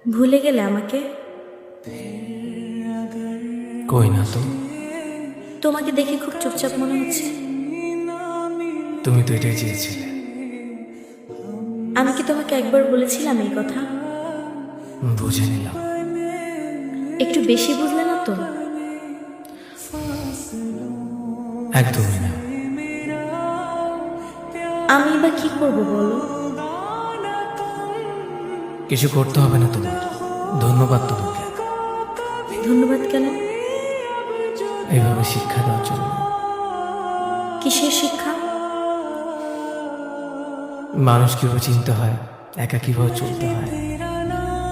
ভুলে গেলে আমাকে? কই না তো। তোমাকে দেখে খুব চুপচাপ মনে হচ্ছে। তুমি তো এটাই চেয়েছিলে। আমি কি তোমাকে একবার বলেছিলাম এই কথা? বুঝে নিলাম। একটু বেশি বুঝলে না তো? একদমই না। আমি বা কি করব বলো? কিছু করতে হবে না তোমার। ধন্যবাদ তোমাকে ধন্যবাদ কেন? এইভাবে শিক্ষা দেওয়ার জন্য। কিসের শিক্ষা? মানুষ কিভাবে চিনতে হয়, একা কিভাবে চলতে হয়,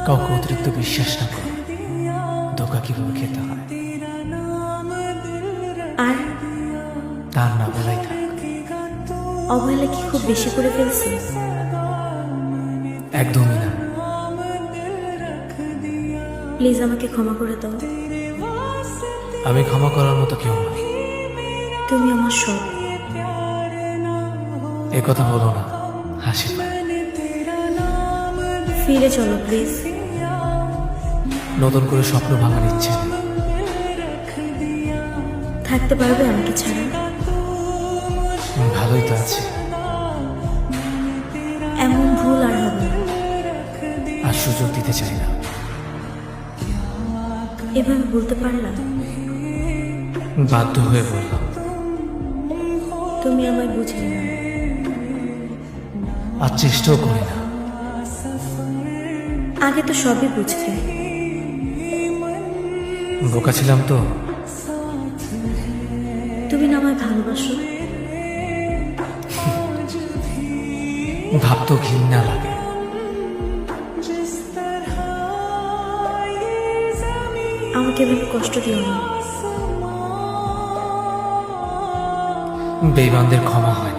কাউকে অতিরিক্ত বিশ্বাস না করে ধোঁকা কিভাবে খেতে হয়। আর তার না বলাই থাক। অবহেলা কি খুব বেশি করে ফেলছি? একদমই না। প্লিজ আমাকে ক্ষমা করে দাও। আমি ক্ষমা করার মতো কেউ নই। তুমি আমার সব। এ কথা বলো না, হাসি পায়। ফিরে চলো প্লিজ। নতুন করে স্বপ্ন ভাঙার ইচ্ছে নেই। থাকতে পারবে আমাকে ছাড়া? ভালোই তো আছে। এমন ভুল আর হবে না। আর সুযোগ দিতে চাই না। এভাবে বলতে পারলাম? বাধ্য হয়ে বললাম। তুমি আমায় বুঝলে না। আর চেষ্টাও করি না। আগে তো সবই বুঝতে। বোকা ছিলাম তো। তুমি না আমায় ভালোবাসো? ভাবতেও ঘৃণা লাগে। আমাকে এভাবে কষ্ট দিও না। বেঈমানদের ক্ষমা হয় না।